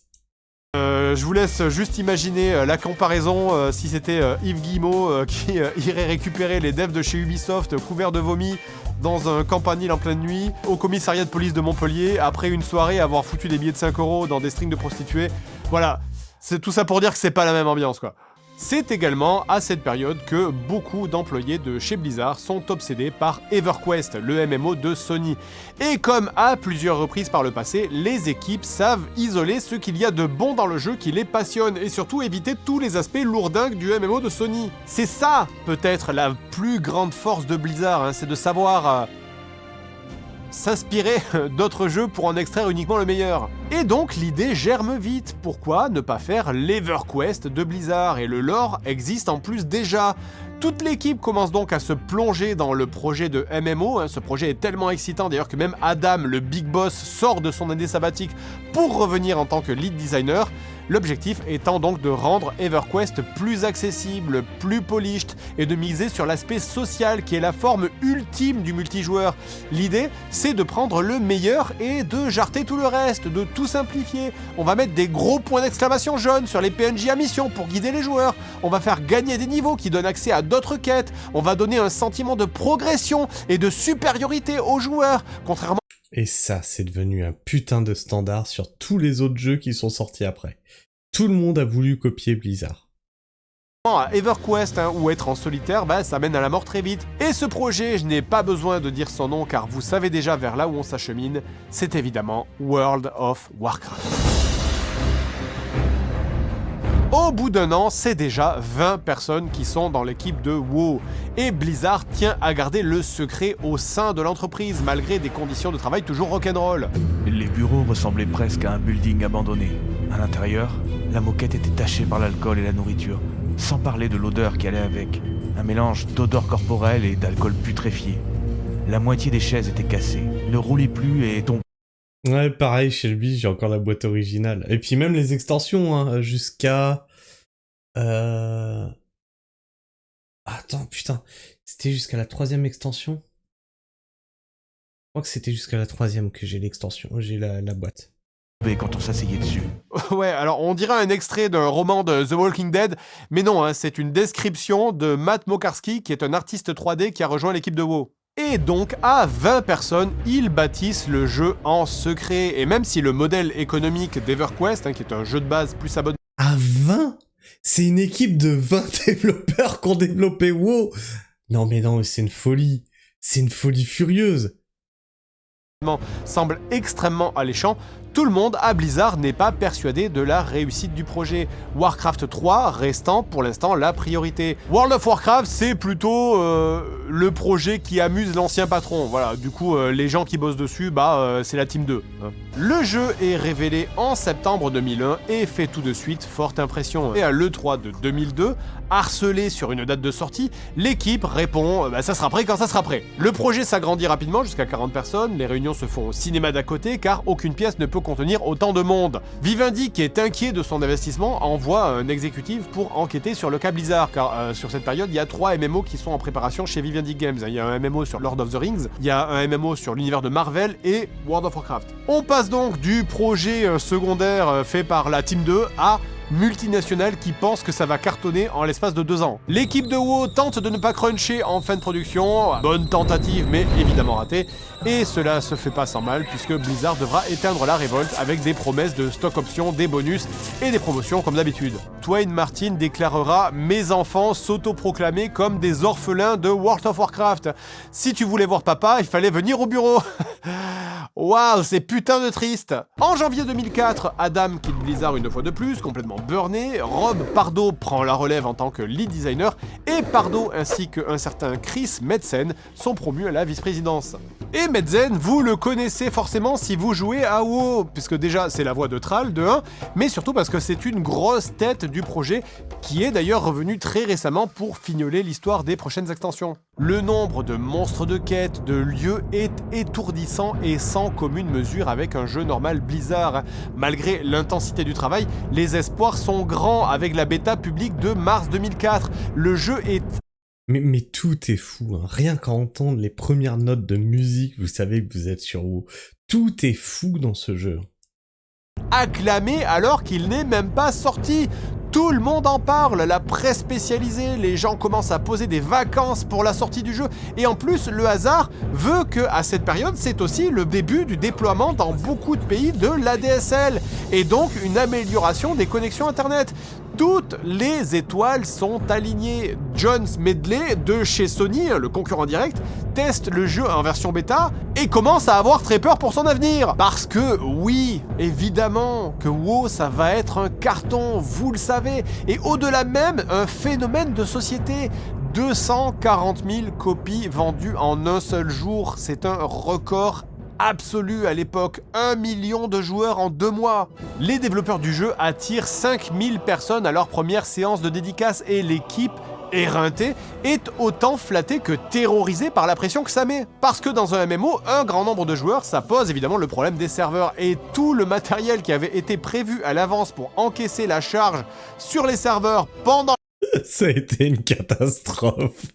Je vous laisse juste imaginer la comparaison si c'était Yves Guillemot qui irait récupérer les devs de chez Ubisoft couverts de vomi dans un campanile en pleine nuit au commissariat de police de Montpellier après une soirée avoir foutu des billets de 5 € dans des strings de prostituées. Voilà, c'est tout ça pour dire que c'est pas la même ambiance quoi. C'est également à cette période que beaucoup d'employés de chez Blizzard sont obsédés par EverQuest, le MMO de Sony. Et comme à plusieurs reprises par le passé, les équipes savent isoler ce qu'il y a de bon dans le jeu qui les passionne et surtout éviter tous les aspects lourdingues du MMO de Sony. C'est ça, peut-être, la plus grande force de Blizzard, c'est de savoir... s'inspirer d'autres jeux pour en extraire uniquement le meilleur. Et donc l'idée germe vite, pourquoi ne pas faire l'EverQuest de Blizzard, et le lore existe en plus déjà. Toute l'équipe commence donc à se plonger dans le projet de MMO, ce projet est tellement excitant d'ailleurs que même Adam, le big boss, sort de son année sabbatique pour revenir en tant que lead designer. L'objectif étant donc de rendre EverQuest plus accessible, plus polished et de miser sur l'aspect social qui est la forme ultime du multijoueur. L'idée, c'est de prendre le meilleur et de jarter tout le reste, de tout simplifier. On va mettre des gros points d'exclamation jaunes sur les PNJ à mission pour guider les joueurs. On va faire gagner des niveaux qui donnent accès à d'autres quêtes. On va donner un sentiment de progression et de supériorité aux joueurs, contrairement... Et ça, c'est devenu un putain de standard sur tous les autres jeux qui sont sortis après. Tout le monde a voulu copier Blizzard. À EverQuest ou être en solitaire, ça mène à la mort très vite. Et ce projet, je n'ai pas besoin de dire son nom car vous savez déjà vers là où on s'achemine, c'est évidemment World of Warcraft. Au bout d'un an, c'est déjà 20 personnes qui sont dans l'équipe de WoW. Et Blizzard tient à garder le secret au sein de l'entreprise, malgré des conditions de travail toujours rock'n'roll. Les bureaux ressemblaient presque à un building abandonné. À l'intérieur, la moquette était tachée par l'alcool et la nourriture, sans parler de l'odeur qui allait avec. Un mélange d'odeur corporelle et d'alcool putréfié. La moitié des chaises étaient cassées, ne roulaient plus et tombaient. Ouais, pareil, chez lui, j'ai encore la boîte originale. Et puis même les extensions, hein, jusqu'à... Attends, putain. C'était jusqu'à la 3e extension? Je crois que c'était jusqu'à la 3e que j'ai l'extension, j'ai la boîte. Quand on s'asseyait dessus. Ouais, alors on dirait un extrait d'un roman de The Walking Dead, mais non, hein, c'est une description de Matt Mokarski, qui est un artiste 3D qui a rejoint l'équipe de WoW. Et donc, à 20 personnes, ils bâtissent le jeu en secret. Et même si le modèle économique d'EverQuest, hein, qui est un jeu de base plus abonné... À 20? C'est une équipe de 20 développeurs qui ont développé WoW. Non mais non, c'est une folie. C'est une folie furieuse. semble extrêmement alléchant, tout le monde à Blizzard n'est pas persuadé de la réussite du projet. Warcraft 3 restant pour l'instant la priorité. World of Warcraft, c'est plutôt le projet qui amuse l'ancien patron. Voilà, du coup, les gens qui bossent dessus, c'est la team 2. Hein. Le jeu est révélé en septembre 2001 et fait tout de suite forte impression. Et à l'E3 de 2002, harcelé sur une date de sortie, l'équipe répond ça sera prêt quand ça sera prêt. Le projet s'agrandit rapidement jusqu'à 40 personnes, les réunions se font au cinéma d'à côté car aucune pièce ne peut contenir autant de monde. Vivendi, qui est inquiet de son investissement, envoie un exécutif pour enquêter sur le cas Blizzard, car sur cette période, il y a 3 MMO qui sont en préparation chez Vivendi Games. Il y a un MMO sur Lord of the Rings, il y a un MMO sur l'univers de Marvel et World of Warcraft. On passe donc du projet secondaire fait par la Team 2 à multinationale qui pense que ça va cartonner en l'espace de 2 ans. L'équipe de WoW tente de ne pas cruncher en fin de production, bonne tentative mais évidemment ratée, et cela se fait pas sans mal puisque Blizzard devra éteindre la révolte avec des promesses de stock options, des bonus et des promotions comme d'habitude. Twain Martin déclarera « Mes enfants s'autoproclamer comme des orphelins de World of Warcraft. Si tu voulais voir papa, il fallait venir au bureau. » Waouh, c'est putain de triste. En janvier 2004, Adam quitte Blizzard une fois de plus, complètement burné. Rob Pardo prend la relève en tant que lead designer et Pardo ainsi qu'un certain Chris Metzen sont promus à la vice-présidence. Et Metzen, vous le connaissez forcément si vous jouez à WoW, puisque déjà c'est la voix de Thrall de 1, mais surtout parce que c'est une grosse tête du projet qui est d'ailleurs revenu très récemment pour fignoler l'histoire des prochaines extensions. Le nombre de monstres de quête, de lieux est étourdissant et sans commune mesure avec un jeu normal Blizzard. Malgré l'intensité du travail, les espoirs sont grands avec la bêta publique de mars 2004. Le jeu est... Mais tout est fou, hein. Rien qu'à entendre les premières notes de musique, vous savez que vous êtes sur WoW. Tout est fou dans ce jeu. acclamé alors qu'il n'est même pas sorti. Tout le monde en parle, la presse spécialisée, les gens commencent à poser des vacances pour la sortie du jeu. Et en plus, le hasard veut que à cette période, c'est aussi le début du déploiement dans beaucoup de pays de l'ADSL. Et donc une amélioration des connexions internet. Toutes les étoiles sont alignées. John Smedley de chez Sony, le concurrent direct, teste le jeu en version bêta et commence à avoir très peur pour son avenir. Parce que oui, évidemment que WoW ça va être un carton, vous le savez. Et au-delà même, un phénomène de société. 240 000 copies vendues en un seul jour, c'est un record absolu à l'époque, 1 million de joueurs en 2 mois. Les développeurs du jeu attirent 5000 personnes à leur première séance de dédicace et l'équipe éreintée est autant flattée que terrorisée par la pression que ça met. Parce que dans un MMO, un grand nombre de joueurs, ça pose évidemment le problème des serveurs et tout le matériel qui avait été prévu à l'avance pour encaisser la charge sur les serveurs pendant... Ça a été une catastrophe.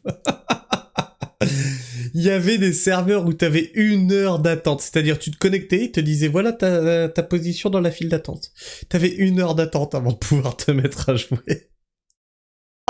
Il y avait des serveurs où t'avais 1 heure d'attente, c'est-à-dire tu te connectais, ils te disaient voilà ta position dans la file d'attente. T'avais 1 heure d'attente avant de pouvoir te mettre à jouer.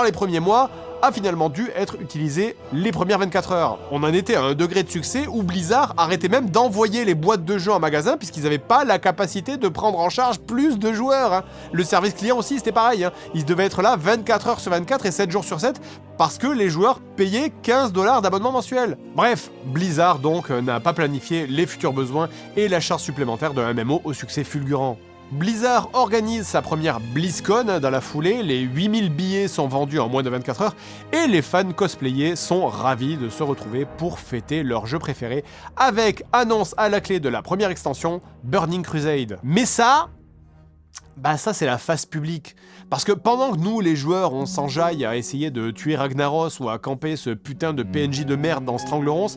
Les premiers mois a finalement dû être utilisé les premières 24 heures. On en était à un degré de succès où Blizzard arrêtait même d'envoyer les boîtes de jeux en magasin puisqu'ils n'avaient pas la capacité de prendre en charge plus de joueurs. Hein. Le service client aussi c'était pareil, hein. Ils devaient être là 24 heures sur 24 et 7 jours sur 7 parce que les joueurs payaient 15 $ d'abonnement mensuel. Bref, Blizzard donc n'a pas planifié les futurs besoins et la charge supplémentaire d'un MMO au succès fulgurant. Blizzard organise sa première BlizzCon dans la foulée, les 8000 billets sont vendus en moins de 24 heures, et les fans cosplayés sont ravis de se retrouver pour fêter leur jeu préféré, avec annonce à la clé de la première extension, Burning Crusade. Mais ça c'est la face publique. Parce que pendant que nous, les joueurs, on s'enjaille à essayer de tuer Ragnaros ou à camper ce putain de PNJ de merde dans Stranglerons,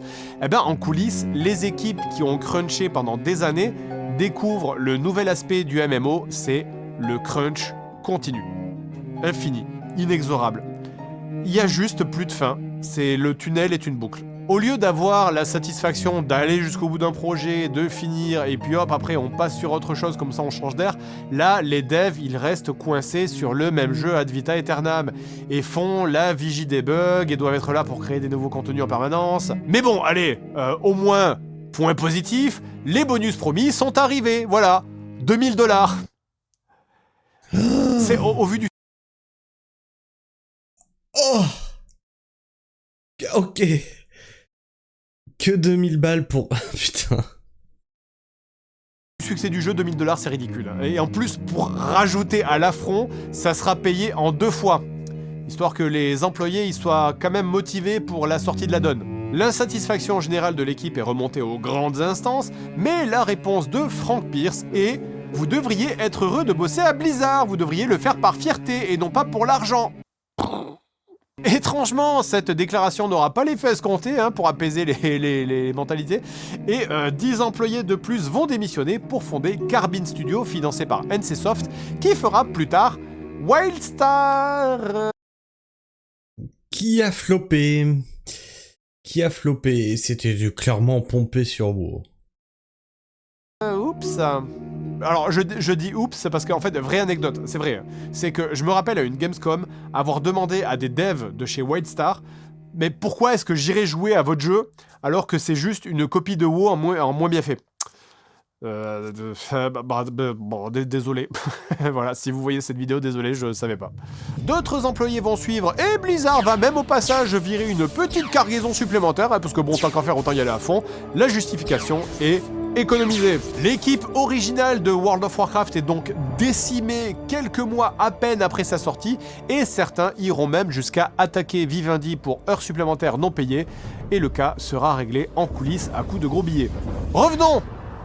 en coulisses, les équipes qui ont crunché pendant des années découvrent le nouvel aspect du MMO, c'est le crunch continu. Infini, inexorable. Il y a juste plus de fin, le tunnel est une boucle. Au lieu d'avoir la satisfaction d'aller jusqu'au bout d'un projet, de finir, et puis hop, après on passe sur autre chose, comme ça on change d'air, là, les devs, ils restent coincés sur le même jeu ad vitam aeternam, et font la vigie des bugs, et doivent être là pour créer des nouveaux contenus en permanence. Mais bon, allez, au moins, point positif, les bonus promis sont arrivés, voilà, 2000$. C'est au vu du... Oh, ok. Que 2000 balles pour... Putain. Le succès du jeu, 2000$, c'est ridicule. Et en plus, pour rajouter à l'affront, ça sera payé en 2 fois. Histoire que les employés ils soient quand même motivés pour la sortie de la donne. L'insatisfaction générale de l'équipe est remontée aux grandes instances, mais la réponse de Frank Pierce est « Vous devriez être heureux de bosser à Blizzard, vous devriez le faire par fierté et non pas pour l'argent ». Étrangement, cette déclaration n'aura pas l'effet escompté pour apaiser les mentalités, et 10 employés de plus vont démissionner pour fonder Carbine Studio, financé par NCSoft, qui fera plus tard Wildstar. Qui a floppé? C'était clairement pompé sur WoW. Oups. Alors, je dis oups parce qu'en fait, vraie anecdote, c'est vrai. C'est que je me rappelle à une Gamescom avoir demandé à des devs de chez Wildstar, mais pourquoi est-ce que j'irais jouer à votre jeu alors que c'est juste une copie de WoW en moins bien fait? Désolé. Voilà, si vous voyez cette vidéo, désolé, je savais pas. D'autres employés vont suivre, et Blizzard va même au passage virer une petite cargaison supplémentaire, parce que bon, tant qu'à faire, autant y aller à fond. La justification est économiser. L'équipe originale de World of Warcraft est donc décimée quelques mois à peine après sa sortie, et certains iront même jusqu'à attaquer Vivendi pour heures supplémentaires non payées, et le cas sera réglé en coulisses à coups de gros billets. Revenons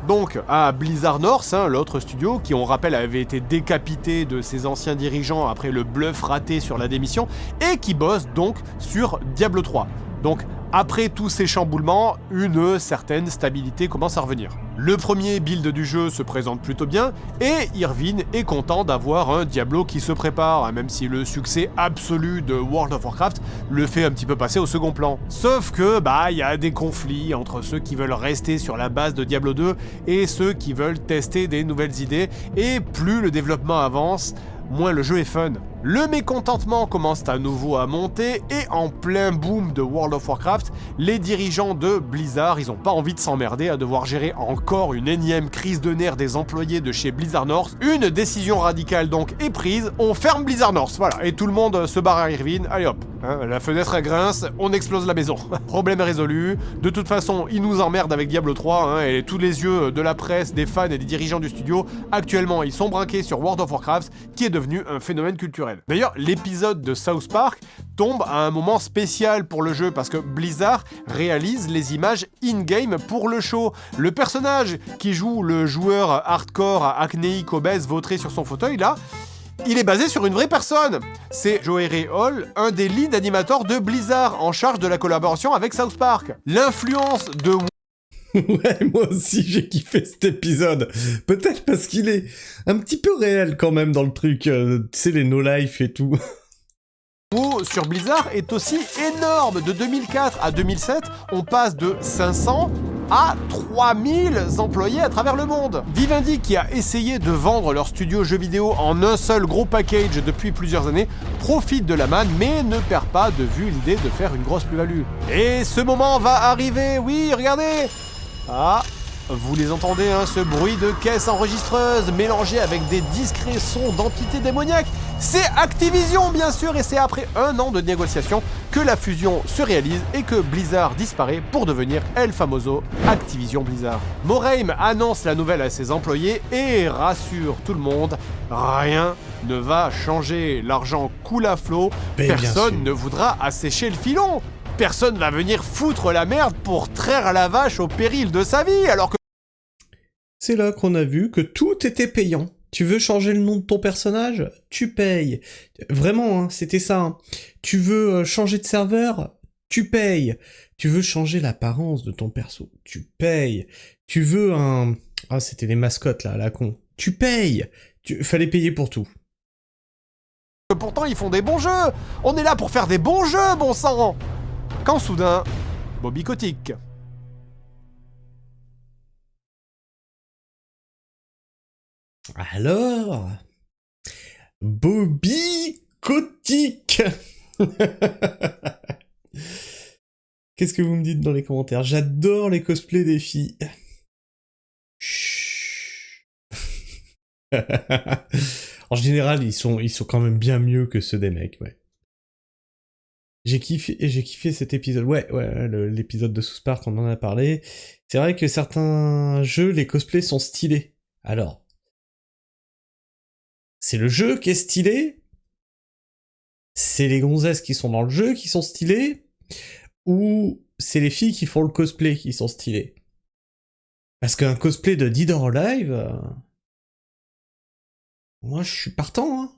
donc à Blizzard North, l'autre studio, qui on rappelle avait été décapité de ses anciens dirigeants après le bluff raté sur la démission, et qui bosse donc sur Diablo 3. Donc, après tous ces chamboulements, une certaine stabilité commence à revenir. Le premier build du jeu se présente plutôt bien, et Irvine est content d'avoir un Diablo qui se prépare, même si le succès absolu de World of Warcraft le fait un petit peu passer au second plan. Sauf que, il y a des conflits entre ceux qui veulent rester sur la base de Diablo 2 et ceux qui veulent tester des nouvelles idées, et plus le développement avance, moins le jeu est fun. Le mécontentement commence à nouveau à monter, et en plein boom de World of Warcraft, les dirigeants de Blizzard, ils ont pas envie de s'emmerder à devoir gérer encore une énième crise de nerfs des employés de chez Blizzard North. Une décision radicale donc est prise, on ferme Blizzard North, voilà, et tout le monde se barre à Irvine, allez hop, la fenêtre elle grince, on explose la maison. Problème résolu, de toute façon, ils nous emmerdent avec Diablo 3, et tous les yeux de la presse, des fans et des dirigeants du studio, actuellement ils sont braqués sur World of Warcraft, qui est devenu un phénomène culturel. D'ailleurs, l'épisode de South Park tombe à un moment spécial pour le jeu, parce que Blizzard réalise les images in-game pour le show. Le personnage qui joue le joueur hardcore acnéique obèse vautré sur son fauteuil, là, il est basé sur une vraie personne. C'est Joey Ray Hall, un des lead animateurs de Blizzard, en charge de la collaboration avec South Park. L'influence de... Ouais, moi aussi j'ai kiffé cet épisode. Peut-être parce qu'il est un petit peu réel quand même dans le truc, tu sais, les no-life et tout. Sur Blizzard est aussi énorme. De 2004 à 2007, on passe de 500 à 3000 employés à travers le monde. Vivendi, qui a essayé de vendre leur studio jeux vidéo en un seul gros package depuis plusieurs années, profite de la manne mais ne perd pas de vue l'idée de faire une grosse plus-value. Et ce moment va arriver, oui, regardez. Ah, Vous les entendez, hein, ce bruit de caisse enregistreuse mélangé avec des discrets sons d'entités démoniaques. C'est Activision, bien sûr, et c'est après 1 an de négociations que la fusion se réalise et que Blizzard disparaît pour devenir El Famoso Activision Blizzard. Morhaime annonce la nouvelle à ses employés et rassure tout le monde, rien ne va changer. L'argent coule à flot, personne ne voudra assécher le filon. Personne va venir foutre la merde pour traire la vache au péril de sa vie, alors que... C'est là qu'on a vu que tout était payant. Tu veux changer le nom de ton personnage? Tu payes. Vraiment, hein, c'était ça. Hein. Tu veux changer de serveur? Tu payes. Tu veux changer l'apparence de ton perso? Tu payes. Tu veux un... Ah, c'était les mascottes, là, à la con. Tu payes. Fallait payer pour tout. Pourtant, ils font des bons jeux. On est là pour faire des bons jeux, bon sang. Quand soudain, Bobby Kotick. Alors, Bobby Kotick. Qu'est-ce que vous me dites dans les commentaires? J'adore les cosplays des filles. Chut. En général, ils sont quand même bien mieux que ceux des mecs, ouais. J'ai kiffé cet épisode. Ouais, l'épisode de South Park, on en a parlé. C'est vrai que certains jeux, les cosplays sont stylés. Alors, c'est le jeu qui est stylé? C'est les gonzesses qui sont dans le jeu qui sont stylées? Ou c'est les filles qui font le cosplay qui sont stylées? Parce qu'un cosplay de Dead or Alive... Moi, je suis partant, hein.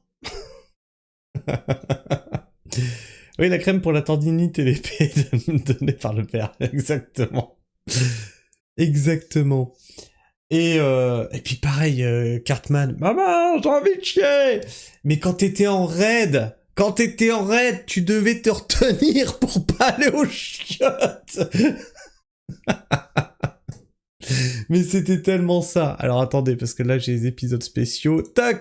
Oui, la crème pour la tendinite et l'épée donnée par le père. Exactement. Exactement. Et puis pareil, Cartman. Maman, j'ai envie de chier. Mais quand t'étais en raid, tu devais te retenir pour pas aller aux chiottes. Mais c'était tellement ça. Alors attendez, parce que là j'ai les épisodes spéciaux. Tac.